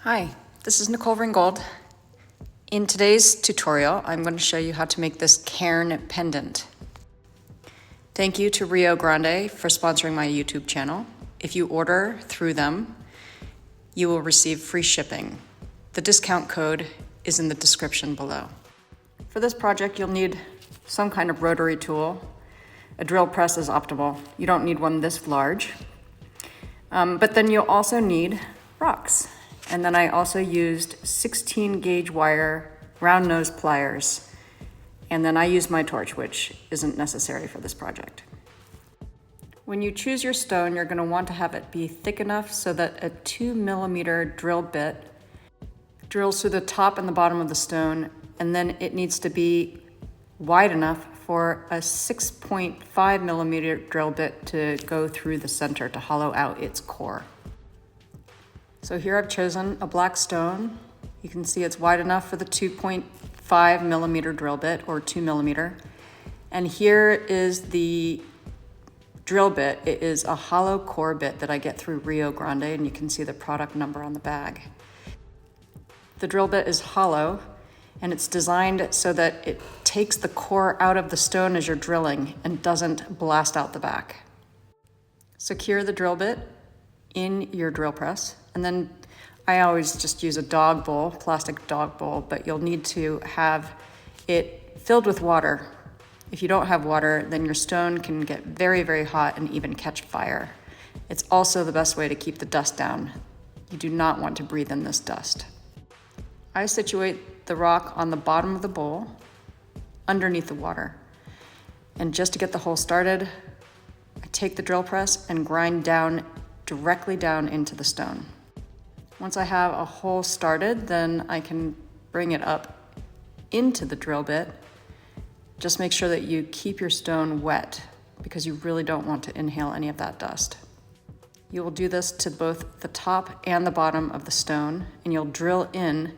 Hi, this is Nicole Ringgold. In today's tutorial, I'm going to show you how to make this cairn pendant. Thank you to Rio Grande for sponsoring my YouTube channel. If you order through them, you will receive free shipping. The discount code is in the description below. For this project, you'll need some kind of rotary tool. A drill press is optimal. You don't need one this large. But then you'll also need rocks. And then I also used 16 gauge wire round nose pliers. And then I used my torch, which isn't necessary for this project. When you choose your stone, you're going to want to have it be thick enough so that a 2mm drill bit drills through the top and the bottom of the stone, and then it needs to be wide enough for a 6.5mm drill bit to go through the center to hollow out its core. So here I've chosen a black stone. You can see it's wide enough for the 2.5mm drill bit, or 2mm. And here is the drill bit. It is a hollow core bit that I get through Rio Grande, and you can see the product number on the bag. The drill bit is hollow, and it's designed so that it takes the core out of the stone as you're drilling and doesn't blast out the back. Secure the drill bit in your drill press, and then I always just use a dog bowl, plastic dog bowl, but you'll need to have it filled with water. If you don't have water, then your stone can get very, very hot and even catch fire. It's also the best way to keep the dust down. You do not want to breathe in this dust. I situate the rock on the bottom of the bowl, underneath the water. And just to get the hole started, I take the drill press and grind directly down into the stone. Once I have a hole started, then I can bring it up into the drill bit. Just make sure that you keep your stone wet because you really don't want to inhale any of that dust. You will do this to both the top and the bottom of the stone, and you'll drill in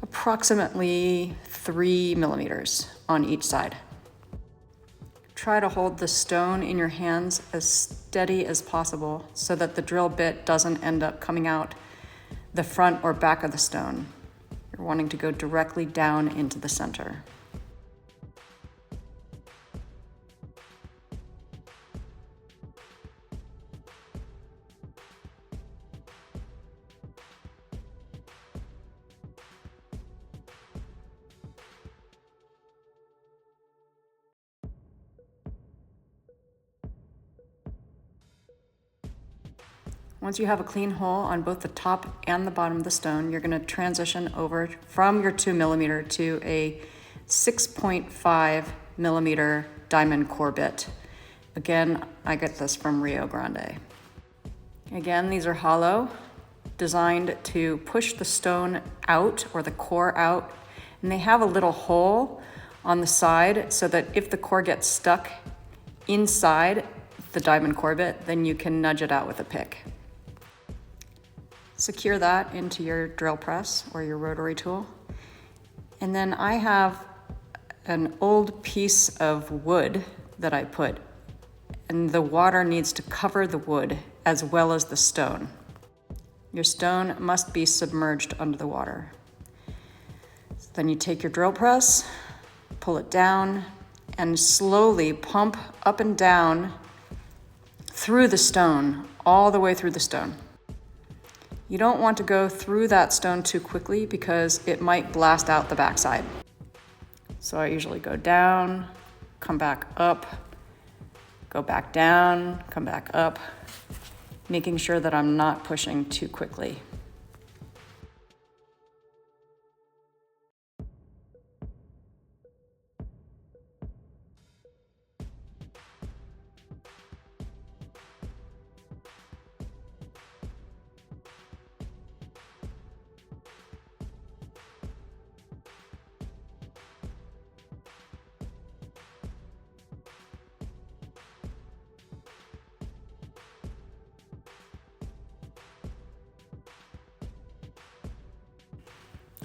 approximately 3mm on each side. Try to hold the stone in your hands as steady as possible so that the drill bit doesn't end up coming out the front or back of the stone. You're wanting to go directly down into the center. Once you have a clean hole on both the top and the bottom of the stone, you're going to transition over from your 2mm to a 6.5mm diamond core bit. Again, I get this from Rio Grande. Again, these are hollow, designed to push the stone out or the core out, and they have a little hole on the side so that if the core gets stuck inside the diamond core bit, then you can nudge it out with a pick. Secure that into your drill press or your rotary tool. And then I have an old piece of wood that I put, and the water needs to cover the wood as well as the stone. Your stone must be submerged under the water. So then you take your drill press, pull it down, and slowly pump up and down through the stone, all the way through the stone. You don't want to go through that stone too quickly because it might blast out the backside. So I usually go down, come back up, go back down, come back up, making sure that I'm not pushing too quickly.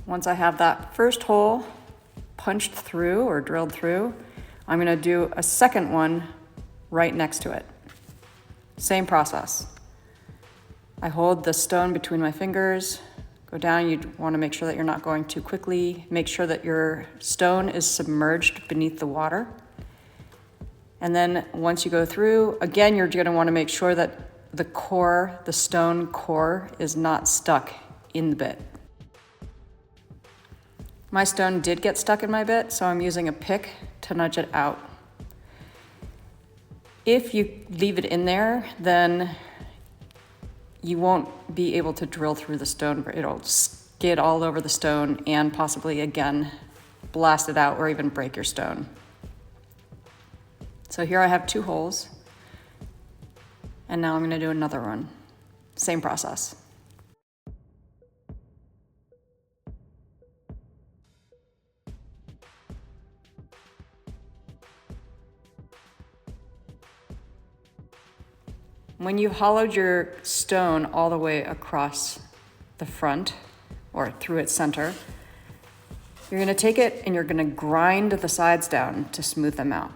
Once I have that first hole punched through or drilled through, I'm going to do a second one right next to it. Same process. I hold the stone between my fingers, Go down, you want to make sure that you're not going too quickly. Make sure that your stone is submerged beneath the water. And then once you go through, again, you're going to want to make sure that the core, the stone core, is not stuck in the bit. My stone did get stuck in my bit, so I'm using a pick to nudge it out. If you leave it in there, then you won't be able to drill through the stone. It'll skid all over the stone and possibly, again, blast it out or even break your stone. So here I have 2 holes, and now I'm going to do another one. Same process. When you've hollowed your stone all the way across the front or through its center, you're going to take it and you're going to grind the sides down to smooth them out.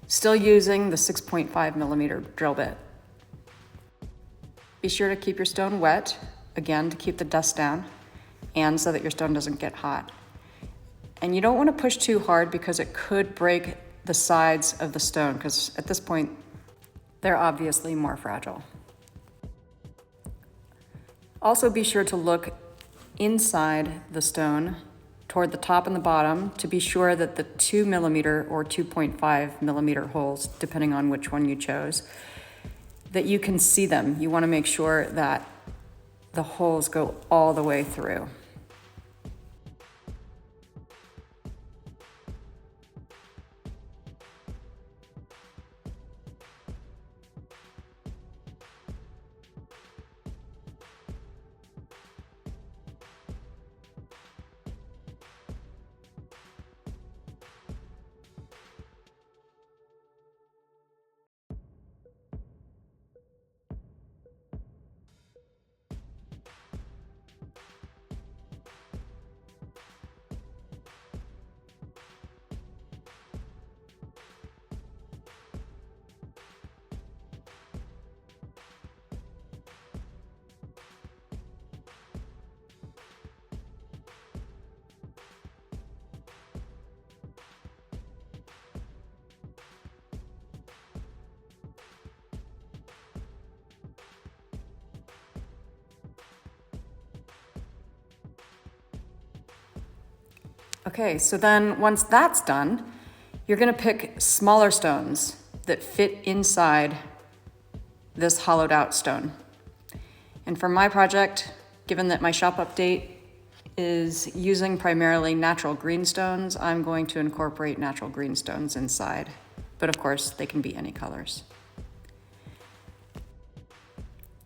Still using the 6.5 millimeter drill bit. Be sure to keep your stone wet, again, to keep the dust down and so that your stone doesn't get hot. And you don't want to push too hard because it could break the sides of the stone, because at this point, they're obviously more fragile. Also be sure to look inside the stone toward the top and the bottom to be sure that the 2 millimeter or 2.5 millimeter holes, depending on which one you chose, that you can see them. You want to make sure that the holes go all the way through. Okay, so then once that's done, you're going to pick smaller stones that fit inside this hollowed out stone. And for my project, given that my shop update is using primarily natural green stones, I'm going to incorporate natural green stones inside. But of course, they can be any colors.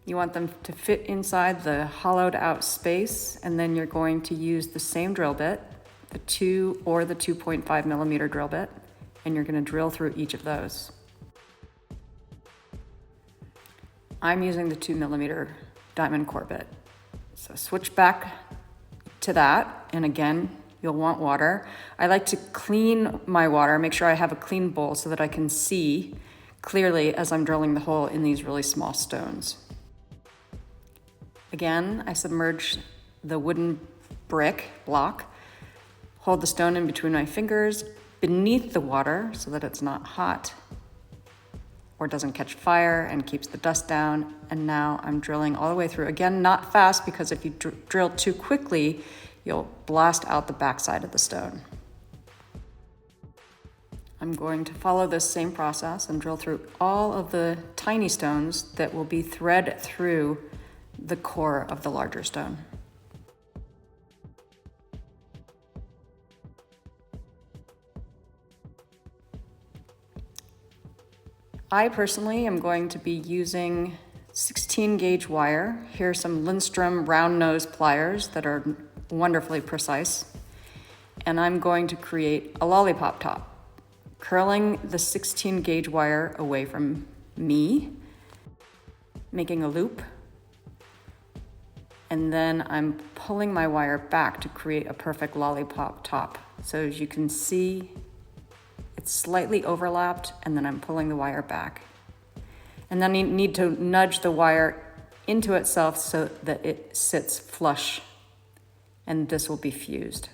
You want them to fit inside the hollowed out space, and then you're going to use the same drill bit, the 2 or the 2.5 millimeter drill bit, and you're going to drill through each of those. I'm using the 2 millimeter diamond core bit. So switch back to that, and again, you'll want water. I like to clean my water, make sure I have a clean bowl so that I can see clearly as I'm drilling the hole in these really small stones. Again, I submerge the wooden block, hold the stone in between my fingers beneath the water so that it's not hot or doesn't catch fire and keeps the dust down. And now I'm drilling all the way through. Again, not fast, because if you drill too quickly, you'll blast out the backside of the stone. I'm going to follow this same process and drill through all of the tiny stones that will be thread through the core of the larger stone. I personally am going to be using 16 gauge wire. Here are some Lindstrom round nose pliers that are wonderfully precise. And I'm going to create a lollipop top, curling the 16 gauge wire away from me, making a loop. And then I'm pulling my wire back to create a perfect lollipop top. So as you can see, it's slightly overlapped, and then I'm pulling the wire back. And then you need to nudge the wire into itself so that it sits flush, and this will be fused.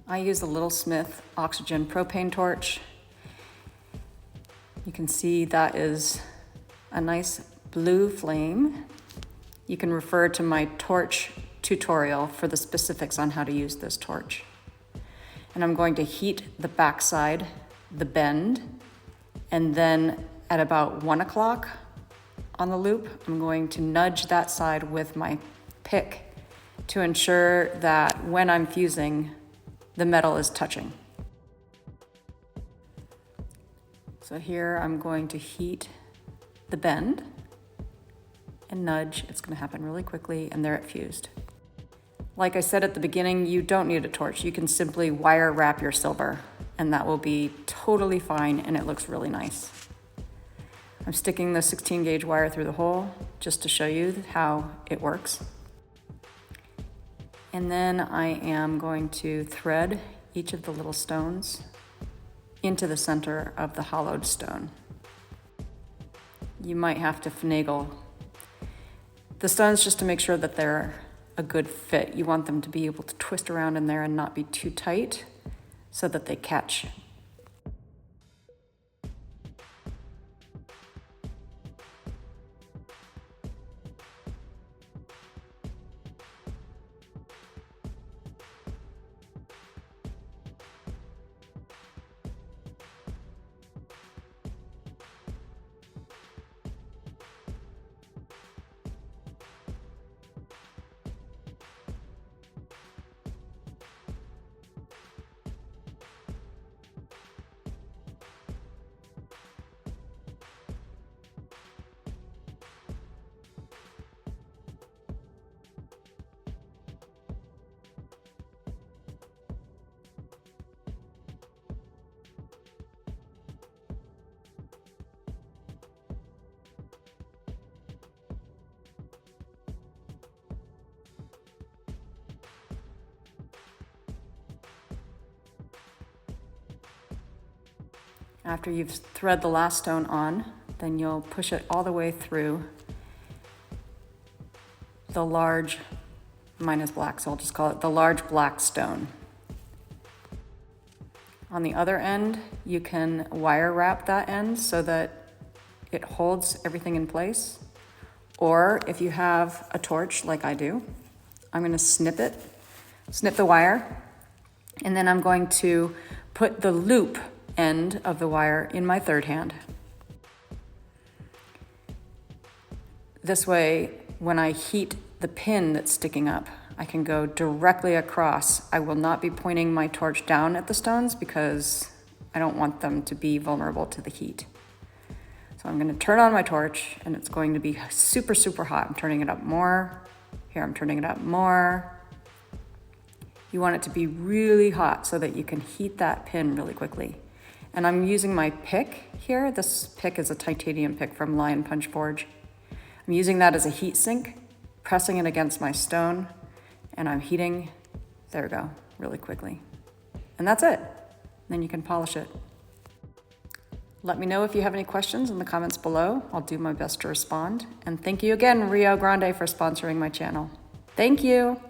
I use a Little Smith oxygen propane torch. You can see that is a nice blue flame. You can refer to my torch tutorial for the specifics on how to use this torch. And I'm going to heat the backside, the bend, and then at about 1 o'clock on the loop, I'm going to nudge that side with my pick to ensure that when I'm fusing, the metal is touching. So here I'm going to heat the bend and nudge. It's going to happen really quickly, and there it fused. Like I said at the beginning, you don't need a torch. You can simply wire wrap your silver, and that will be totally fine, and it looks really nice. I'm sticking the 16 gauge wire through the hole just to show you how it works. And then I am going to thread each of the little stones into the center of the hollowed stone. You might have to finagle the stones just to make sure that they're a good fit. You want them to be able to twist around in there and not be too tight so that they catch. After you've thread the last stone on, then you'll push it all the way through the large, mine is black, so I'll just call it the large black stone. On the other end, you can wire wrap that end so that it holds everything in place. Or if you have a torch like I do, I'm going to snip the wire, and then I'm going to put the loop end of the wire in my third hand. This way, when I heat the pin that's sticking up, I can go directly across. I will not be pointing my torch down at the stones because I don't want them to be vulnerable to the heat. So I'm going to turn on my torch, and it's going to be super, super hot. I'm turning it up more. Here, I'm turning it up more. You want it to be really hot so that you can heat that pin really quickly. And I'm using my pick here. This pick is a titanium pick from Lion Punch Forge. I'm using that as a heat sink, pressing it against my stone, and I'm heating, there we go, really quickly. And that's it. Then you can polish it. Let me know if you have any questions in the comments below. I'll do my best to respond. And thank you again, Rio Grande, for sponsoring my channel. Thank you.